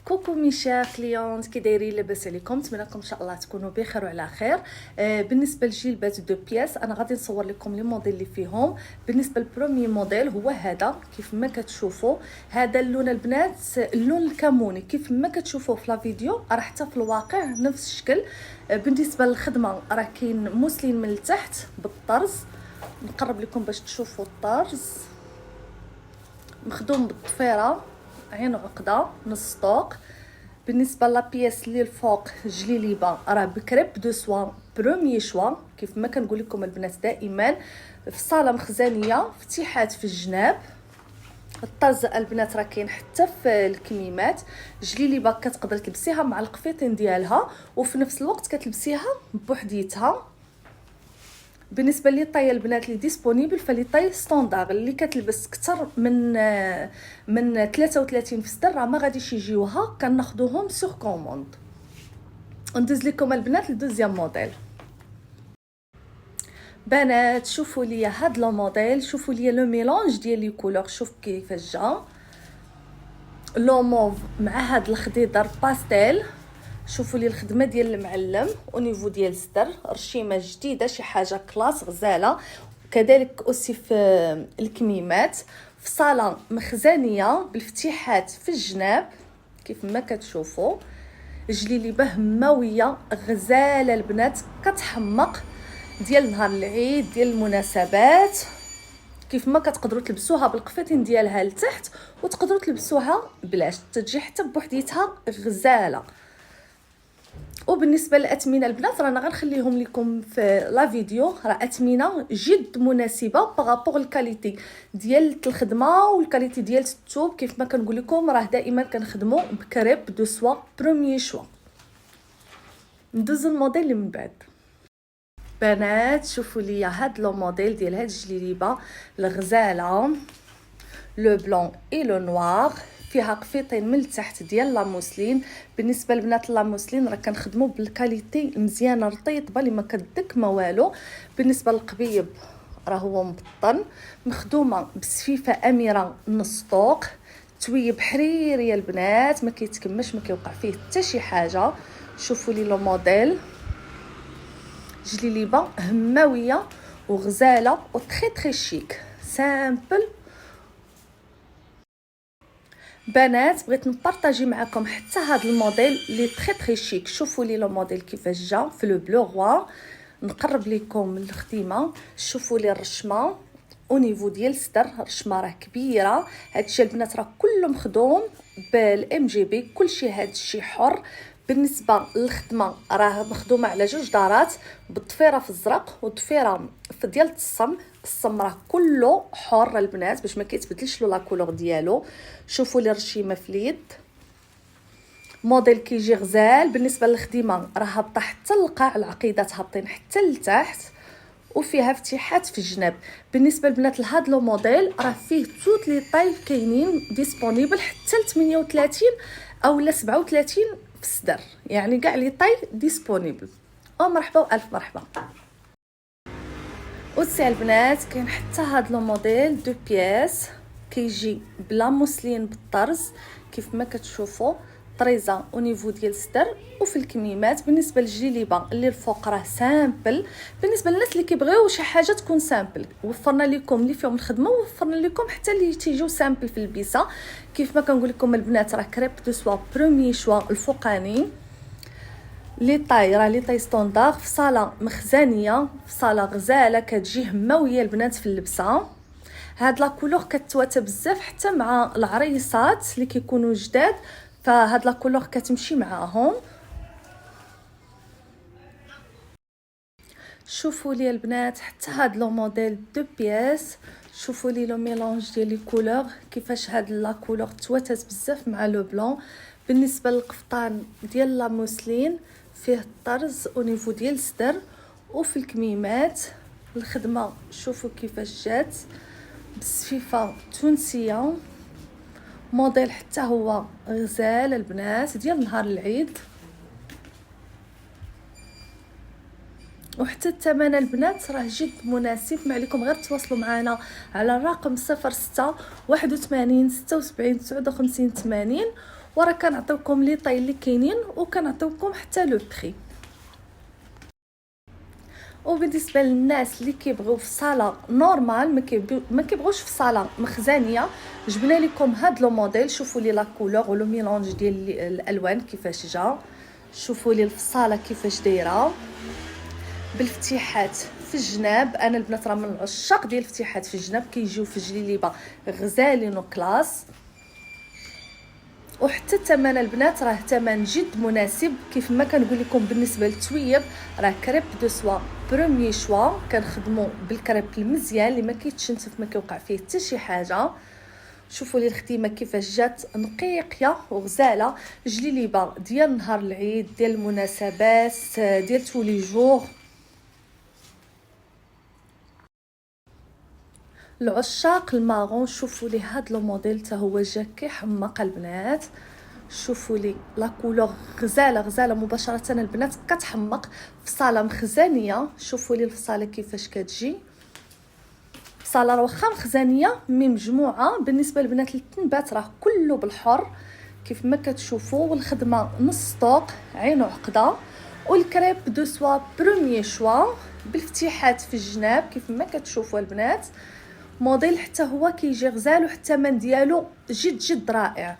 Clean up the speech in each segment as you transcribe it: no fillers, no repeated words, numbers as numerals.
كوكو مي شير كليونت، كي دايرين؟ لاباس عليكم؟ نتمنىكم ان شاء الله تكونوا بخير وعلى خير. بالنسبه للجلبات دو بياس انا غادي نصور لكم لي موديل اللي فيهم. بالنسبه للبروميي موديل هو هذا كيف ما كتشوفوا، هذا اللون البنات اللون الكموني كيف ما كتشوفوا في لا فيديو راه حتى في الواقع نفس الشكل. بالنسبه للخدمه راه كاين موسلين من التحت بالطرز، نقرب لكم باش تشوفوا الطرز مخدوم بالضفيره عين عقده نص طوق. بالنسبه لابياس اللي الفوق جليليبه راه بكريب دو سوا بروميي شوا كيف ما كنقول لكم البنات دائما، في صاله مخزنيه فتيحات في الجناب. الطرز البنات راه كاين حتى في الكميمات، جليليبه كتقدر تلبسيها مع القفيطين ديالها وفي نفس الوقت كتلبسيها بوحديتها. بالنسبه لي طاي البنات لي ديسپونيبل فلي طاي ستاندار اللي كتلبس اكثر من 33 في الصدر راه ما غاديش يجيوها، كناخذوهم سور كوموند. ندوز لكم البنات لدوزيام موديل. بنات شوفوا لي هاد لو موديل، شوفوا لي لو ميلونج ديال لي كولور، شوف كيفاش جا لو موف مع هاد الخضيضر باستيل. شوفوا لي الخدمه ديال المعلم او نيفو ديال الصدر، رشيمه جديده شي حاجه كلاس غزاله. كذلك اوسي في الكميمات في صاله مخزنيه بالفتيحات في الجناب كيف ما كتشوفوا. جليليبه هماويه غزاله البنات كتحمق ديال نهار العيد ديال المناسبات. كيف ما كتقدروا تلبسوها بالقفيطين ديالها لتحت وتقدروا تلبسوها بلاش، تجي حتى بوحديتها غزاله. وبالنسبه للاثمنه البنات رانا غنخليهم لكم في لا فيديو، راه اثمنه جد مناسبه بارابور الكاليتي ديال الخدمه والكاليتي ديال الثوب. كيف ما كنقول لكم راه دائما كنخدموا بكريب دو سوا بروميي شوا. ندوزو الموديل اللي من بعد. بنات شوفوا لي هاد لو موديل ديال هاد الجليبه الغزاله لو بلون اي لو نوار، فيها قفيطين من التحت ديال لا موسلين. بالنسبه لبنات لا موسلين راه كنخدموا بالكاليتي مزيانه رطيبه اللي ما كدك ما والو. بالنسبه للقبيب راه هو مبطن، مخدومه بسفيفه اميره نص طوق، تويب حريري البنات ما كيتكمش ما كيوقع فيه حتى شي حاجه. شوفوا لي لو موديل جليليبه هماويه وغزاله وتري تري شيك سامبل. بنات بغيت نبارطاجي معكم حتى هذا الموديل لي تري شيك. شوفوا لي لو موديل كيفاش جا في لو بلو روا، نقرب لكم الخدمه. شوفوا لي الرشمه او نيفو ديال الصدر، الرشمه راه كبيره. هادشي البنات راه كله مخدوم بالام جي بي، كلشي هادشي حر. بالنسبه للخدمه راه مخدومه على جوج دارات بالضفيره في الزرق والضفيره في ديال الصم راه كله حر البنات باش ما كيتبدلش له لا كولور ديالو. شوفوا لي الرشيمه في اليد، موديل كيجي غزال. بالنسبه للخدمه راه هابطه حتى للقاع، العقيدات هابطين حتى لتحت وفيها فتيحات في الجناب. بالنسبه لبنات لهاد لو موديل راه فيه توت لي طاي كاينين ديسپونيبل حتى ل 38 او ل 37 في الصدر، يعني كاع لي طاي ديسپونيبل. او مرحبا والف مرحبا. وسي البنات كاين حتى هاد لو موديل دو بياس كيجي بلا موسلين بالطرز كيف ما كتشوفوا، طريزه او نيفو ديال الصدر وفي الكميمات. بالنسبه للجليبه اللي الفوق راه سامبل، بالنسبه للناس اللي كيبغيو شي حاجه تكون سامبل وفرنا لكم اللي فيهم الخدمه وفرنا لكم حتى اللي تيجيو سامبل في البيسه. كيف ما كنقول لكم البنات راه كريب دو سوا بروميي شوا الفوقاني. لي طاي راه لي طاي ستاندار في صاله مخزنيه في صاله غزاله كتجي هماويه البنات في اللبسه. هاد لا كولور كتواتى بزاف حتى مع العريسات اللي كيكونوا جداد، فهاد لا كولور كتمشي معاهم. شوفوا لي البنات حتى هاد لو موديل دو بياس، شوفوا لي لو ميلونج ديال لي كولور كيفاش هاد لا كولور تواتات بزاف مع لو بلون. بالنسبه للقفطان ديال لا موسلين فيه الطرز او نيفو ديال الصدر وفي الكميمات. الخدمه شوفوا كيفاش جات بسفيفه تونسيه، موديل حتى هو غزال البنات ديال نهار العيد. وحتى الثمن البنات راه جد مناسب، ما عليكم غير تواصلوا معنا على الرقم 06 81 76 59 80 وراه كنعطيوكم لي طاي اللي كاينين وكنعطيوكم حتى لو بري. وبالنسبه للناس اللي كيبغيو في صاله نورمال ما كيبغوش في صاله مخزنيه، جبنا لكم هاد لو موديل. شوفوا لي لا كولور ولو ميلونج ديال الالوان كيفاش جا. شوفوا لي الفصاله كيفاش دايره بالفتيحات في الجناب. انا البنات راه من العشاق ديال الفتيحات في الجناب، كيجيو في جليليبه غزالين وكلاس. وحتى الثمن البنات راه ثمن جد مناسب. كيف ما كنقول لكم بالنسبه للتويب راه كريب دو سوا بروميي شوا، كنخدموا بالكريب المزيان اللي ما كيتشنتف ما كيوقع فيه حتى شي حاجه. شوفوا لي الخديمه كيفاش جات نقيقيه وغزاله، جليليبه ديال نهار العيد، ديال المناسبات، ديال تولي جور. العشاق الماغون شوفوا لي هاد لو موديل حتى هو جا كيحمق البنات. شوفوا لي لا كولور غزاله غزاله مباشره البنات كتحمق في صاله مخزنيه. شوفوا لي الفصاله كيفاش كتجي، صاله واخا مخزنيه مي مجموعه. بالنسبه للبنات التنبات راه كله بالحر كيف ما كتشوفوا، والخدمه نص طوق عين وعقده. والكريب دو سوا بروميي شوا بالفتيحات في الجناب كيف ما كتشوفوا البنات. موديل حتى هو كيجي غزال، وحتى الثمن ديالو جد جد رائع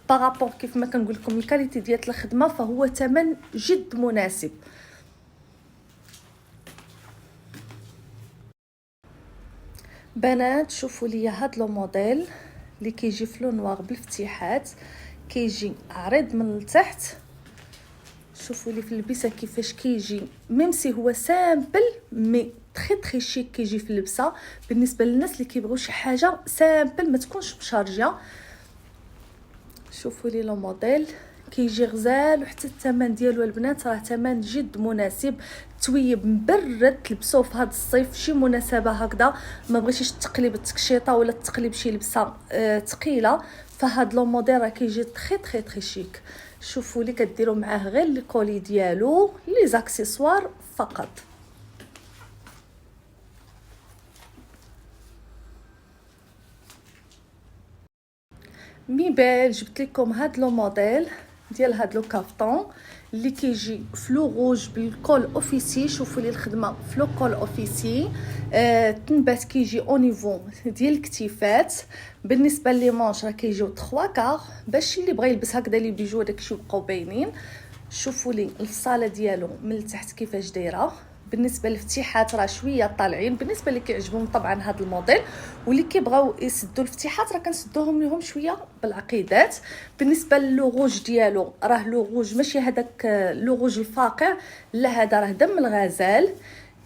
بارابور كيف ما كنقول لكم الكاليتي ديال الخدمه، فهو ثمن جد مناسب. بنات شوفوا لي هاد لو موديل اللي كيجي في لو نوار بالفتيحات، كيجي عريض من التحت. شوفوا لي في اللبسه كيفاش كيجي، ميم سي هو سامبل مي تري شيك كيجي في اللبسه. بالنسبه للناس اللي كيبغيو شي حاجه سامبل ما تكونش مشارجه. شوفوا لي لو موديل كيجي غزال، وحتى الثمن ديالو البنات راه ثمن جد مناسب. تويب مبرد تلبسوه في هذا الصيف، شي مناسبه هكذا ما بغيتيش تقلب التكشيطه ولا تقلب شي لبسه ثقيله، فهاد لو موديل راه كيجي تري شيك. شوفوا لي كديروا معاه غير لي كولي ديالو لي زاكسيسوار فقط. ميبال جبت لكم هاد لو موديل ديال هاد لو كافتون اللي كيجي فلو روج بالكول اوفيسي. شوفوا لي الخدمه فلو كول اوفيسي. التنبات كيجي او نيفو ديال الكتيفات. بالنسبه لي مونش راه كيجيو 3 كار باش اللي بغى يلبس هكذا لي بيجو داكشي يبقاو باينين. شوفوا لي الفصاله ديالو من التحت كيفاش دايره. بالنسبه للفتيحات راه شويه طالعين، بالنسبه اللي كيعجبهم طبعا هذا الموديل واللي كيبغاو يسدوا الفتيحات راه كنسدوهم لهم شويه بالعقيدات. بالنسبه للوغوج ديالو راه لوغوج ماشي هذاك لوغوج الفاقع، لا هذا راه دم الغزال.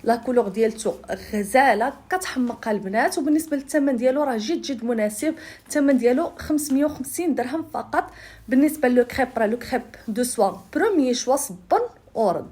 لا كولور ديالته غزاله كتحمق البنات. وبالنسبه للثمن ديالو راه جد مناسب، الثمن ديالو 550 درهم فقط. بالنسبه لو كريب راه لو كريب دو سوا بروميي شوا صبن ورد.